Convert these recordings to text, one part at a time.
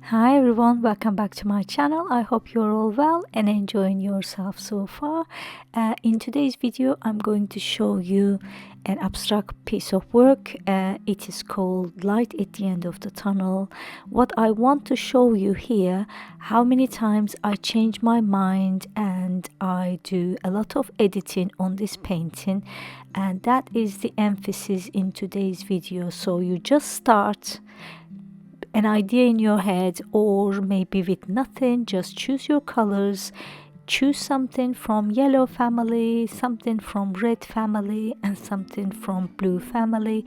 Hi everyone, welcome back to my channel. I hope you're all well and enjoying yourself so far. In today's video, I'm going to show you an abstract piece of work. It is called Light at the End of the Tunnel. What I want to show you here, how many times I change my mind and I do a lot of editing on this painting, and that is the emphasis in today's video. So you just start an idea in your head, or maybe with nothing, just choose your colors, choose something from yellow family, something from red family, and something from blue family.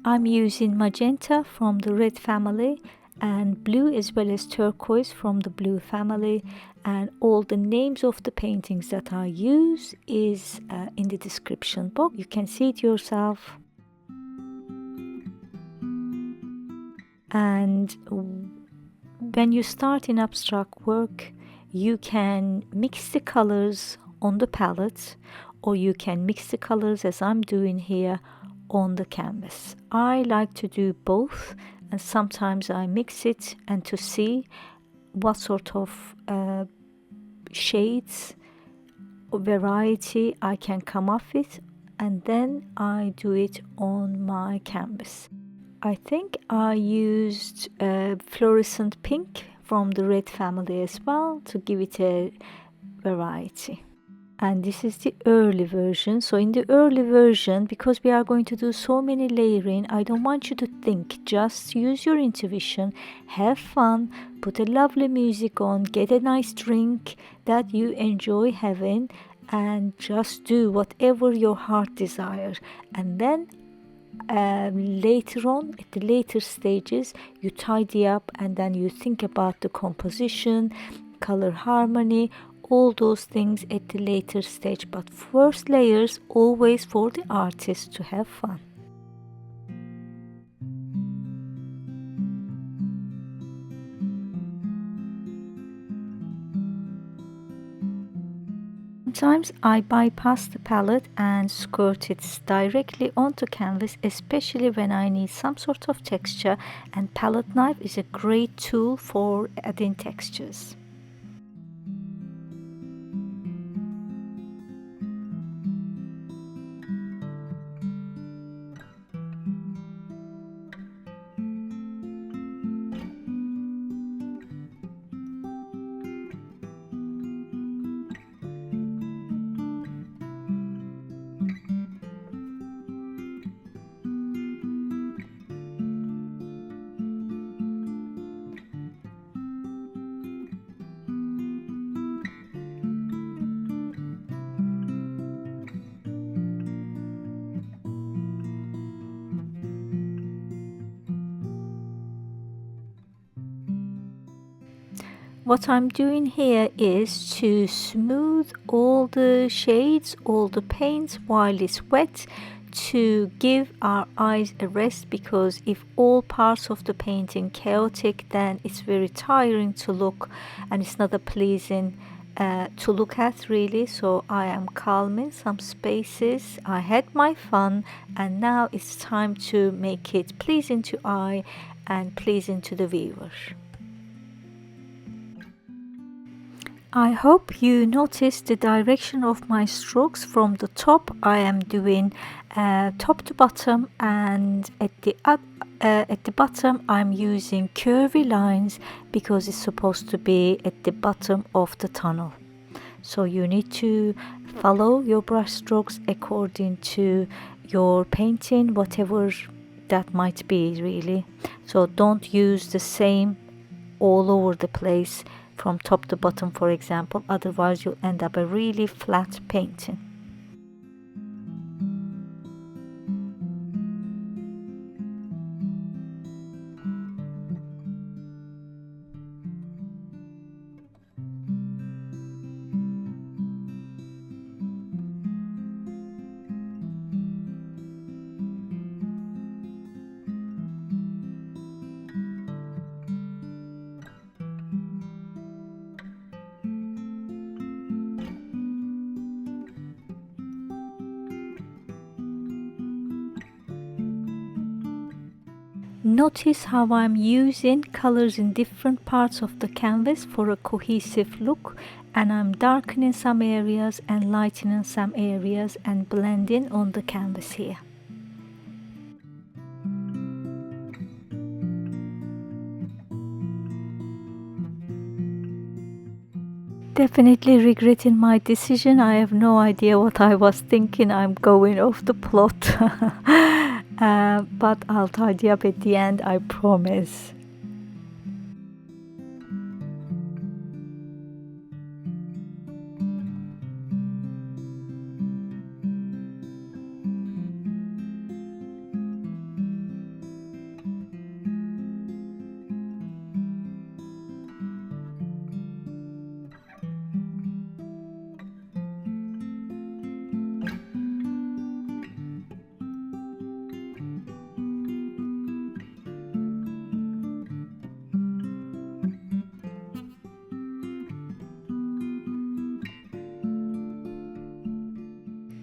I'm using magenta from the red family and blue as well as turquoise from the blue family, and all the names of the paintings that I use is in the description box. You can see it yourself. And when you start in abstract work, you can mix the colors on the palette, or you can mix the colors as I'm doing here on the canvas. I like to do both, and sometimes I mix it and to see what sort of shades or variety I can come up with, and then I do it on my canvas. I think I used fluorescent pink from the red family as well to give it a variety. And this is the early version. So in the early version, because we are going to do so many layering, I don't want you to think, just use your intuition, have fun, put a lovely music on, get a nice drink that you enjoy having, and just do whatever your heart desires. And then later on, at the later stages, you tidy up and then you think about the composition, color harmony, all those things at the later stage. But first layers always for the artist to have fun. Sometimes I bypass the palette and skirt it directly onto canvas, especially when I need some sort of texture, and palette knife is a great tool for adding textures. What I'm doing here is to smooth all the shades, all the paints while it's wet, to give our eyes a rest, because if all parts of the painting chaotic, then it's very tiring to look and it's not a pleasing to look at really. So I am calming some spaces, I had my fun, and now it's time to make it pleasing to eye and pleasing to the viewer. I hope you notice the direction of my strokes. From the top I am doing top to bottom, and at the bottom I'm using curvy lines because it's supposed to be at the bottom of the tunnel. So you need to follow your brush strokes according to your painting, whatever that might be really. So don't use the same all over the place from top to bottom, for example, otherwise you'll end up a really flat painting. Notice how I'm using colors in different parts of the canvas for a cohesive look, and I'm darkening some areas and lightening some areas and blending on the canvas here. Definitely regretting my decision. I have no idea what I was thinking. I'm going off the plot. But I'll tidy up at the end, I promise.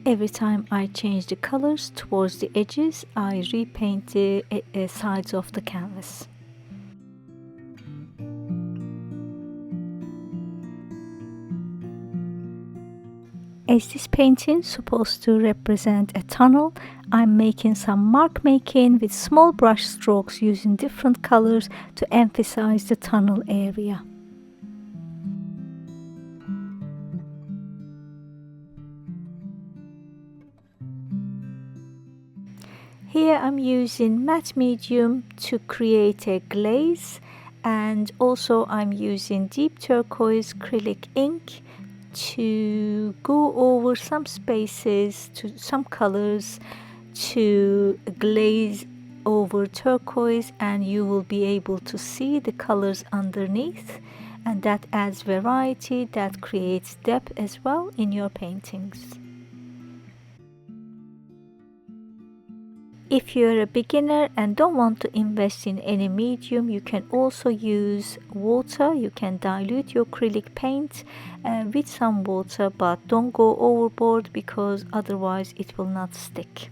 Every time I change the colors towards the edges, I repaint the sides of the canvas. As this painting is supposed to represent a tunnel, I'm making some mark making with small brush strokes using different colors to emphasize the tunnel area. Here I'm using matte medium to create a glaze, and also I'm using deep turquoise acrylic ink to go over some spaces, to some colors, to glaze over turquoise, and you will be able to see the colors underneath, and that adds variety, that creates depth as well in your paintings. If you're a beginner and don't want to invest in any medium, you can also use water. You can dilute your acrylic paint with some water, but don't go overboard because otherwise it will not stick.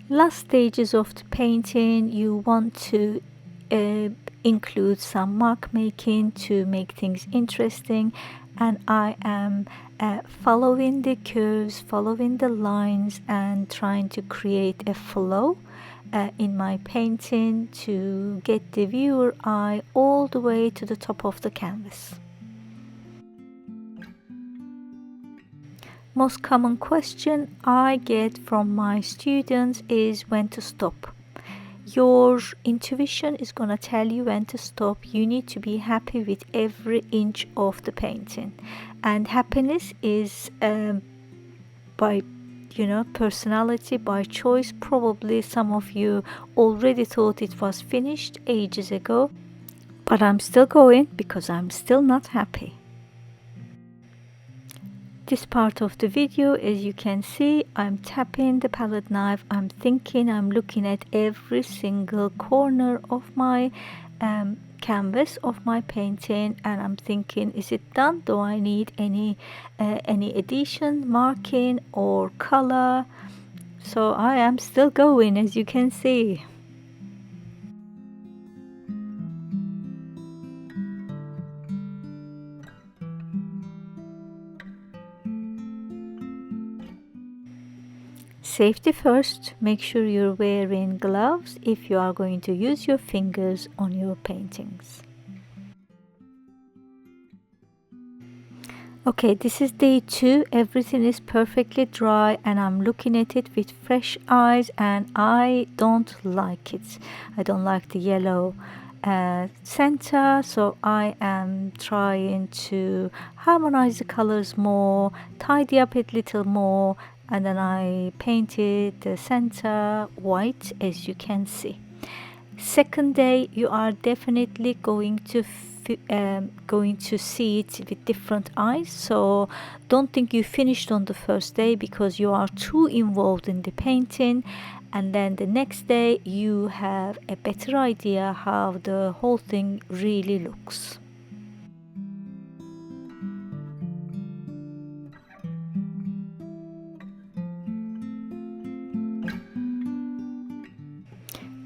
Last stages of the painting, you want to include some mark making to make things interesting, and I am following the curves, following the lines, and trying to create a flow in my painting to get the viewer eye all the way to the top of the canvas. Most common question I get from my students is when to stop. Your intuition is gonna tell you when to stop. You need to be happy with every inch of the painting, and happiness is by personality, by choice. Probably some of you already thought it was finished ages ago, but I'm still going because I'm still not happy. This part of the video, as you can see, I'm tapping the palette knife. I'm thinking, I'm looking at every single corner of my canvas of my painting, and I'm thinking, is it done? Do I need any addition, marking or color? So I am still going, as you can see. Safety first. Make sure you're wearing gloves if you are going to use your fingers on your paintings. Okay, this is day 2. Everything is perfectly dry and I'm looking at it with fresh eyes, and I don't like it. I don't like the yellow center, so I am trying to harmonize the colors more, tidy up it a little more, and then I painted the center white, as you can see. Second day, you are definitely going to see it with different eyes, so don't think you finished on the first day because you are too involved in the painting, and then the next day you have a better idea how the whole thing really looks.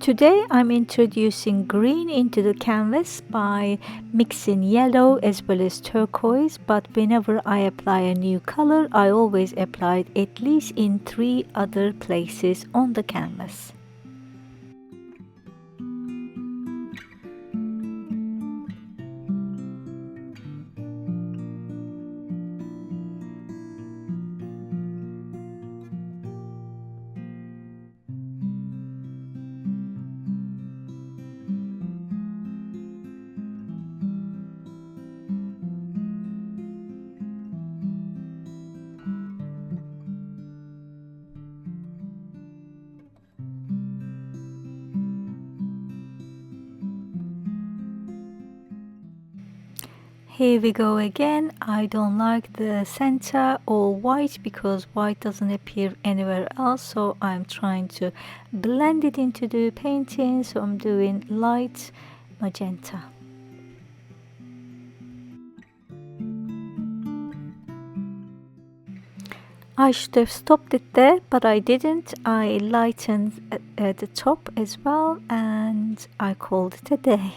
Today I'm introducing green into the canvas by mixing yellow as well as turquoise, but whenever I apply a new color, I always apply it at least in 3 other places on the canvas. Here we go again. I don't like the center all white because white doesn't appear anywhere else, so I'm trying to blend it into the painting, so I'm doing light magenta. I should have stopped it there, but I didn't. I lightened at the top as well, and I called it a day.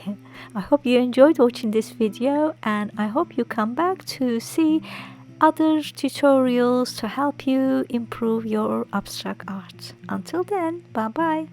I hope you enjoyed watching this video, and I hope you come back to see other tutorials to help you improve your abstract art. Until then, bye bye.